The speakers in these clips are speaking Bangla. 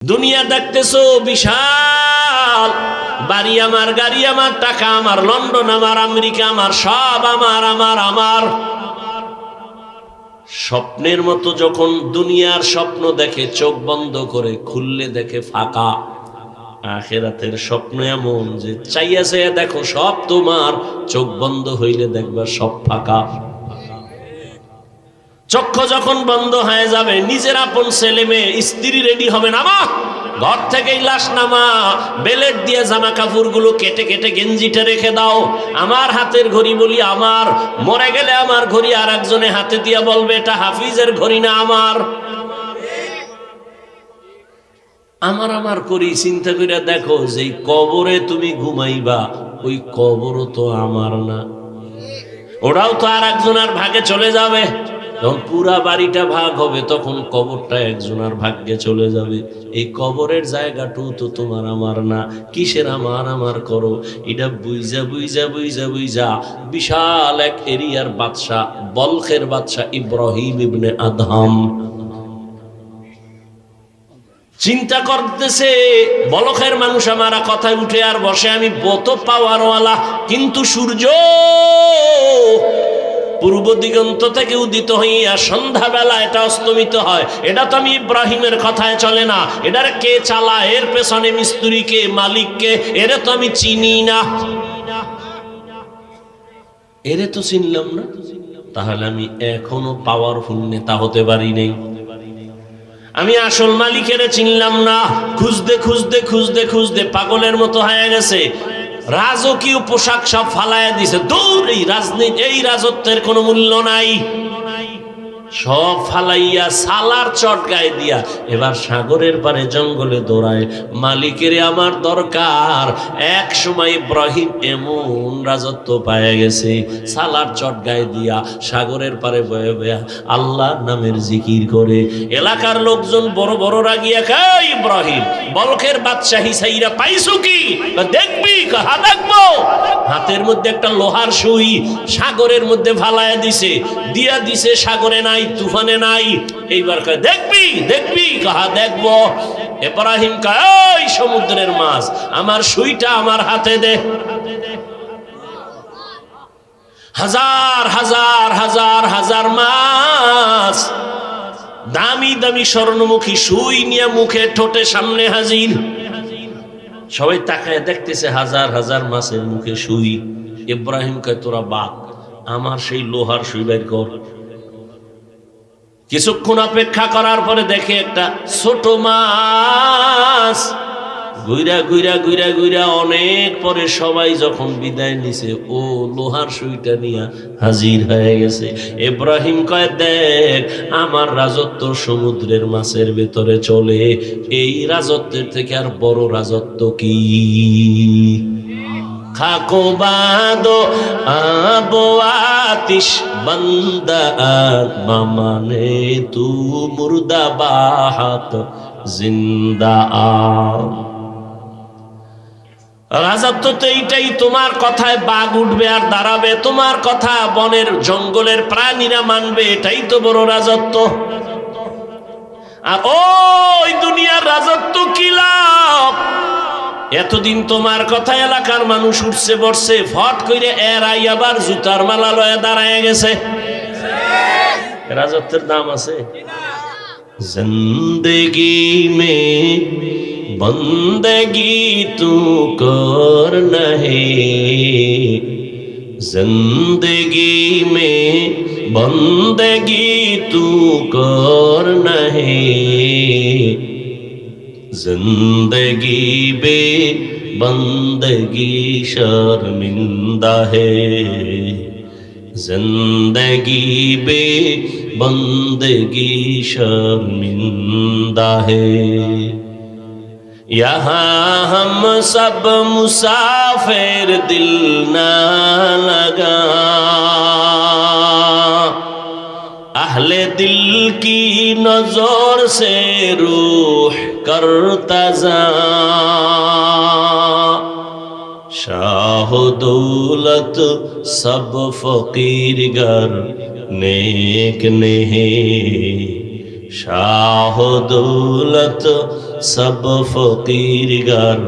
দুনিয়া দেখতেছো বিশাল, বাড়ি আমার, গাড়ি আমার, টাকা আমার, লন্ডন আমার, আমেরিকা আমার, সব আমার আমার আমার। স্বপ্নের মতো যখন দুনিয়ার স্বপ্ন দেখে চোখ বন্ধ করে, খুললে দেখে ফাঁকা। আখিরাতের স্বপ্ন এমন যে চাইয়া চাইয়া দেখো সব তোমার, চোখ বন্ধ হইলে দেখবা সব ফাঁকা। চক্ষু যখন বন্ধ হয়ে যাবে, নিজের আপন ছেলে মেয়ে স্ত্রী রেডি হবে না, মা ঘর থেকেই লাশ নামা, বেলেট দিয়ে জামা কাপড় গুলো কেটে কেটে গেঞ্জিটা রেখে দাও। আমার হাতের ঘড়ি বলি আমার, মরে গেলে আমার ঘড়ি আর একজনে হাতে দিয়ে বলবে এটা হাফিজের ঘড়ি না আমার। আমার আমার করি চিন্তা করে দেখো, যে কবরে তুমি ঘুমাইবা ওই কবরও তো আমার না, ওরাও তো আর একজনের ভাগে চলে যাবে। যখন পুরা বাড়িটা ভাগ হবে তখন কবরটা একজনের ভাগ্যে চলে যাবে। এই কবরের জায়গাটুকু তো তোমার আমার না, কিসের আমার আমার করো? এটা বুইজা বুইজা বুইজা বুইজা বিশাল এক এরিয়ার বাদশা, বলখের বাদশা ইব্রাহিম ইবনে আদহাম চিন্তা করতেছে, বলখের মানুষ আমারা কথায় উঠে আর বসে, আমি বত পাওয়ারওয়ালা, কিন্তু সূর্য পূর্ব দিগন্ত থেকে উদিত হইয়া সন্ধ্যাবেলা এটা অস্তমিত হয়। এটা তো আমি ইব্রাহিমের কথায় চলে না। এটার কে চালায়, এর পেছনে মিস্ত্রি কে, মালিক কে, এরে তো আমি চিনি না, এরে তো চিনলাম না। তাহলে আমি এখনো পাওয়ারফুল নেতা হতে পারি নাই, আমি আসল মালিকের চিনলাম না। খুঁজতে খুঁজতে খুঁজতে খুঁজতে পাগলের মতো হয়ে গেছে, রাজকীয় পোশাক সব ফালাইয়া দিছে। দূর, এই রাজনীতি, এই রাজত্বের কোনো মূল্য নাই, সব ফালাইয়া সালার চট গায়ে দিয়া এবার সাগরের পারে জঙ্গলে দৌড়ায়, মালিকের আমার দরকার। এক সময় ইব্রাহিম এমন রাজত্ব পায়ে গেছে, সালার চট গায়ে দিয়া সাগরের পারে বয়ে বয়ে আল্লাহর নামের জিকির করে। এলাকার লোকজন বড় বড় রাগিয়া খায়, ইব্রাহিম বলখের বাদশাহী সাইরা পাইছো কি? দেখবি, হা দেখবো। হাতের মধ্যে একটা লোহার সুই সাগরের মধ্যে ফালাইয়া দিছে, দিয়া দিছে সাগরে নাই, তুফানে নাই। এইবার কয় দেখবি দেখবি, কাহা দেখবো। ইব্রাহিম কয় ওই সমুদ্রের মাছ, আমার সুইটা আমার হাতে দে। হাজার হাজার হাজার হাজার মাছ, দামি দামি স্বর্ণমুখী সুই নিয়ে মুখে ঠোঁটে সামনে হাজির। সবাই তাকায় দেখতেছে হাজার হাজার মাছের মুখে সুই। ইব্রাহিম কয় তোরা বাক, আমার সেই লোহার সুই বের কর। কিছুক্ষণ অপেক্ষা করার পরে দেখে একটা ছোট মাছ ঘুরা ঘুরা ঘুরা ঘুরা অনেক পরে সবাই যখন বিদায় নিছে, ও লোহার সুইটা নিয়ে হাজির হয়ে গেছে। ইব্রাহিম কয় দেখ, আমার রাজত্ব সমুদ্রের মাছের ভেতরে চলে, এই রাজত্বের থেকে আর বড় রাজত্ব কি? খাকো বাদো আবো আতিশ বন্দা মামানে তু মুর্দা বাহাত জিন্দা আ। রাজত্ব তো এইটাই, তোমার কথায় বাঘ উঠবে আর দাঁড়াবে, তোমার কথা বনের জঙ্গলের প্রাণীরা মানবে, এটাই তো বড় রাজত্ব। আর ওই দুনিয়ার রাজত্ব কি লাভ? এতদিন তোমার কথা এলাকার মানুষ উঠছে বসছে, ফট করে এরাই আবার জুতার মালা লয়ে দাঁড়ায় গেছে। রাজত্বের দাম আছে? জিন্দেগি মে বন্দেগি তু কর নহে, জিন্দেগি মে বন্দেগি তু কর নহে, जिंदगी बे बंदगी शर्मिंदा है, जिंदगी बे बंदगी शर्मिंदा है। यहाँ हम सब मुसाफिर, दिल ना लगा अहले दिल की नजर से रूह करता जा, शाह दौलत सब फकीर गर नेक नहीं, शाह दौलत सब फकीर गर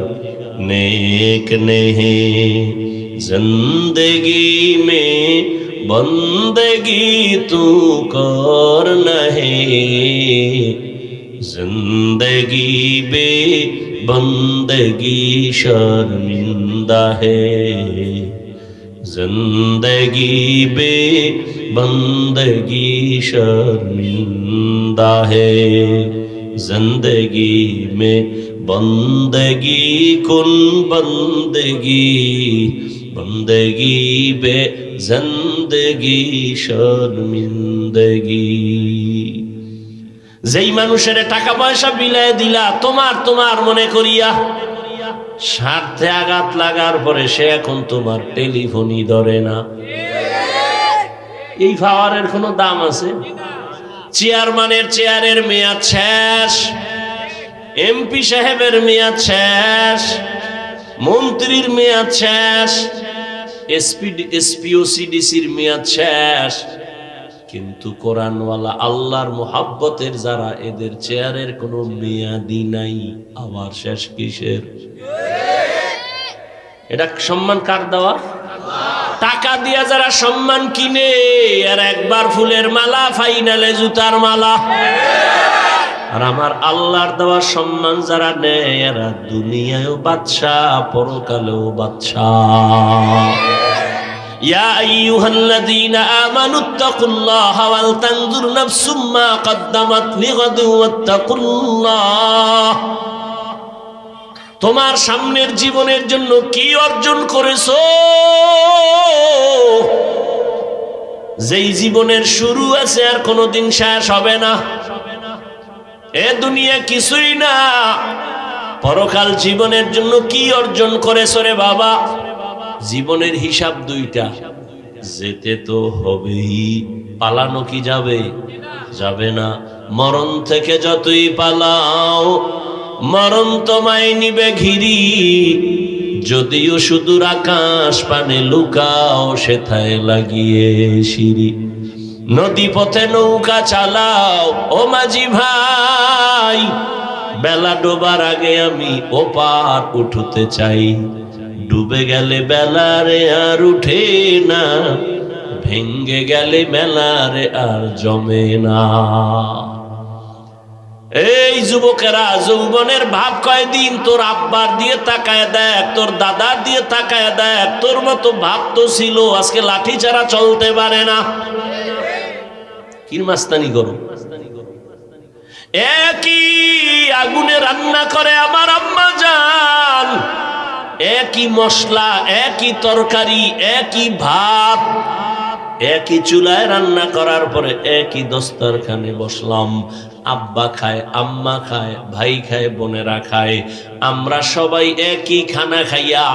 नेक नहीं। जिंदगी में बंदगी तू कर नहीं, जिंदगी बे बंदगी शर्मिंदा है, जिंदगी बे बंदगी शर्मिंदा है। जिंदगी में बंदगी कुन बंदगी, बंदगी बे जिंदगी शर्मिंदगी। যেই মানুষের টাকা পয়সা বিলায় দিলা তোমার তোমার মনে করিয়া, স্বার্থে আঘাত লাগার পরে সে এখন তোমার টেলিফোনই ধরে না। এই পাওয়ারের কোনো দাম আছে? চেয়ারম্যানের চেয়ারের মেয়াদ শেষ, এমপি সাহেবের মেয়াদ শেষ, মন্ত্রীর মেয়াদ শেষ, এসপিওসিডিসির মেয়াদ শেষ, কিন্তু কোরআনওয়ালা আল্লাহর মুহাব্বতের যারা এদের চেয়ারের কোনো মেয়াদি নাই, আবার শেষ কিসের? এটা সম্মান কার দেওয়া? টাকা দিয়া যারা সম্মান কিনে আর একবার ফুলের মালা, ফাইনালে জুতার মালা। আর আমার আল্লাহর দেওয়া সম্মান যারা নেয় এরা দুনিয়ায়ও বাদশাহ, পরকালেও বাদশাহ। ইয়া আইয়ুহাল্লাযীনা আমানুত্তাকুল্লাহা ওয়াল তানজুর নাফসুম মা কদ্দামাত লিগাদিন ওয়াত্তাকুল্লাহ। তোমার সামনের জীবনের জন্য কি অর্জন করেছো? যেই জীবনের শুরু আছে আর কোনোদিন শেষ হবে না। এ দুনিয়া কিছুই না, পরকাল জীবনের জন্য কি অর্জন করেছো রে বাবা? জীবনের হিসাব দুইটা, যেতে তো হবেই, পালানো কি যাবে? যাবে না। মরণ থেকে যতই পালাও মরণ তোমায় নিবে ঘিরি, যদিও সুদূর আকাশ পানে লুকাও সেথায় লাগিয়ে সিঁড়ি। নদী পথে নৌকা চালাও ও মাঝি ভাই, বেলা ডোবার আগে আমি ওপার উঠতে চাই। ডুবে গেলে বেলারে আর উঠে না, ভেঙ্গে গেলে মেলারে আর জমে না। এই যুবকেরা, যৌবনের ভাব কয়দিন? তোর আব্বার দিয়ে তাকায় দেখ, তোর দাদার দিয়ে তাকায় দেখ, তোর মতো ভাব তো ছিল, আজকে লাঠি ছাড়া চলতে পারে না। কি মাস্তানি করো? একই আগুনে রান্না করে আমার আম্মা জান, একই মশলা, একই তরকারি, একই ভাত, একই চুলায় রান্না করার পরে একই দস্তরখানে বসলাম। আব্বা খায়, আম্মা খায়, ভাই খায়, বোনেরা খায়, আমরা সবাই একই খানা খাইয়া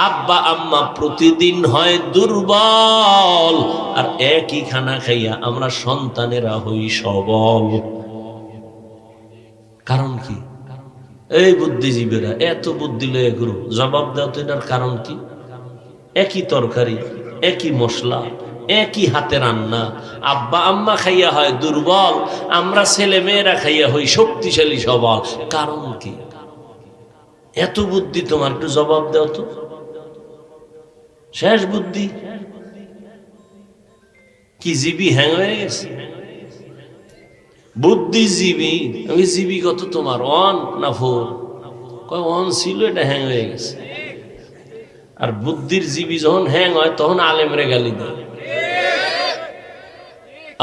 আব্বা আম্মা প্রতিদিন হয় দুর্বল, আর একই খানা খাইয়া আমরা সন্তানেরা হই সবল। কারণ কি? এই বুদ্ধিজীবীরা এত বুদ্ধি লয়ে গুরু জবাব দাও তো, এটার কারণ কি? একই তরকারি, একই মশলা, একই হাতে রান্না, আব্বা আম্মা খাইয়া হয় দুর্বল, আমরা ছেলে মেয়েরা খাইয়া হই শক্তিশালী সবল। কারণ কি? এত বুদ্ধি তোমার, একটু জবাব দাও তো। শেষ বুদ্ধি কি? জীবী হ্যাং হয়ে গেছে। বুদ্ধিজীবী, আমি জীবী কত তোমার? 1 না 4? কয় 1 ছিল, এটা হ্যাং হয়ে গেছে। আর বুদ্ধির জীবী যখন হ্যাং হয় তখন আলেমরে গালি দেয়।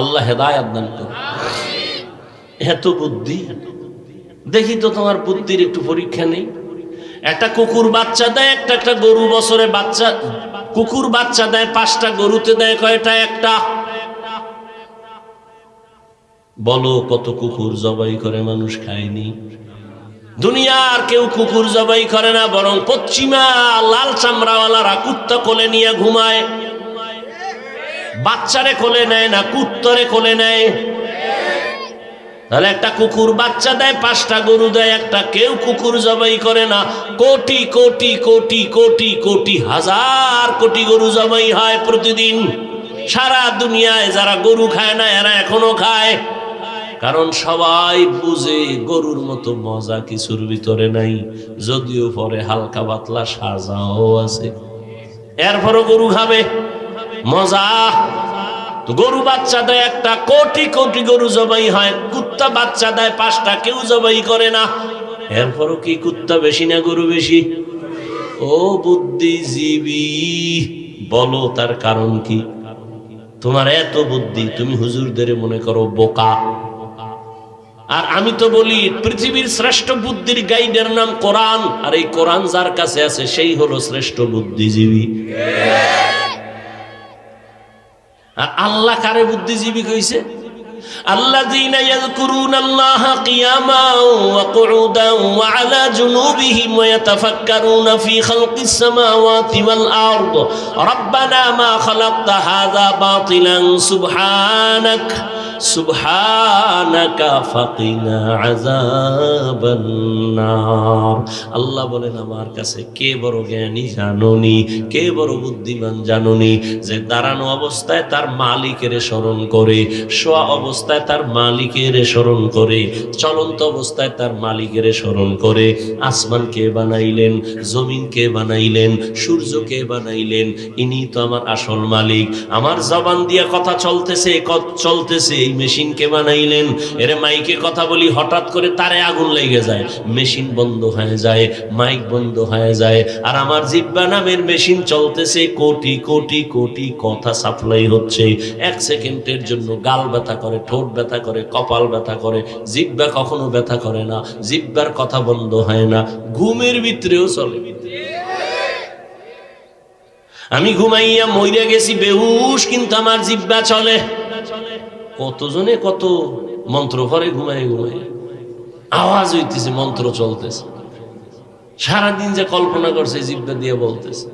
আল্লাহ হেদায়েত দান করুন। এত বুদ্ধি, দেখি তো তোমার বুদ্ধির একটু পরীক্ষা নেই। একটা কুকুর বাচ্চা দেয়, একটা গরু বছরে বাচ্চা, কুকুর বাচ্চা দেয় 5টা, গরুতে দেয় কয়টা? একটা। বলো কত কুকুর জবাই করে মানুষ খায়নি? দুনিয়ার কেউ কুকুর জবাই করে না, বরং পশ্চিমা লাল চামড়াওয়ালারা কুত্তা কোলে নিয়ে ঘুমায়। বাচ্চারে কোলে নেয় না, কুত্তরে কোলে নেয়। তাহলে একটা কুকুর বাচ্চা দেয়, 5টা গরু দেয় একটা, কেউ কুকুর জবাই করে না। কোটি কোটি কোটি কোটি কোটি হাজার কোটি গরু জবাই হয় প্রতিদিন। সারা দুনিয়ায় যারা গরু খায় না এরা এখনো খায়। কারণ সবাই বুঝে গরুর মতো মজা কিছুর ভিতরে নাই, যদিও পরে হালকা পাতলা সাজাও আছে, এরপরও গরু খাবে মজা। তো গরু বাচ্চা দেয় একটা, কোটি কোটি গরু জবাই হয়, কুত্তা বাচ্চা দেয় 5টা, কেউ জবাই করে না। এরপরও কি কুত্তা বেশি না গরু বেশি? ও বুদ্ধিজীবী, বলো তার কারণ কি? তোমার এত বুদ্ধি, তুমি হুজুরদের মনে করো বোকা। আর আমি তো বলি পৃথিবীর শ্রেষ্ঠ বুদ্ধির গাইডের নাম কোরআন, আর এই কোরআন যার কাছে আছে সেই হলো শ্রেষ্ঠ বুদ্ধিজীবী। আর আল্লাহ কারে বুদ্ধিজীবী কইছে? আল্লাযীনা ইয়াযকুরুনাল্লাহা কিয়ামান ওয়া কুউদান ওয়া আলা জুনুবিহিম ওয়া ইয়াতাফাক্কারুনা ফি খালকিস সামাওয়াতি ওয়াল আরদ রাব্বানা মা খালাকতা হাযা বাতিলান সুবহানাক সুবহানাকা ফাকিনা আযাবান নার। আল্লাহ বলেন আমার কাছে কে বড় জ্ঞানী জানোনি, কে বড় বুদ্ধিমান জানোনি, যে দাঁড়ানো অবস্থায় তার মালিকের স্মরণ করে, শোয়া অবস্থায় তার মালিকের স্মরণ করে, চলন্ত অবস্থায় তার মালিকের স্মরণ করে। আসমান কে বানাইলেন, জমিন কে বানাইলেন, সূর্য কে বানাইলেন, ইনি তো আমার আসল মালিক। আমার জবান দিয়া কথা চলতেছে চলতেছে, এই মেশিন কে বানাইলেন? এর মাইকে কথা বলি, হঠাৎ করে তারে আগুন লেগে যায়, মেশিন বন্ধ হয়ে যায়, মাইক বন্ধ হয়ে যায়, আর আমার জিহ্বা নামের মেশিন চলতেছে, কোটি কোটি কোটি কথা সাপ্লাই হচ্ছে। 1 সেকেন্ডের জন্য গাল ব্যথা করে, ঠোঁট ব্যথা করে, কপাল ব্যথা করে, জিহ্বা কখনো ব্যথা করে না, জিহ্বার কথা বন্ধ হয় না, ঘুমের ভিতরেও চলে। আমি ঘুমাইয়া মইরা গেছি বেহুশ, কিন্তু আমার জিহ্বা চলে। কতজনে কত মন্ত্র করে ঘুমাই ঘুমাই, আওয়াজ হইতেছে, মন্ত্র চলতেছে, সারাদিন যে কল্পনা করছে জিহ্বা দিয়ে বলতেছে।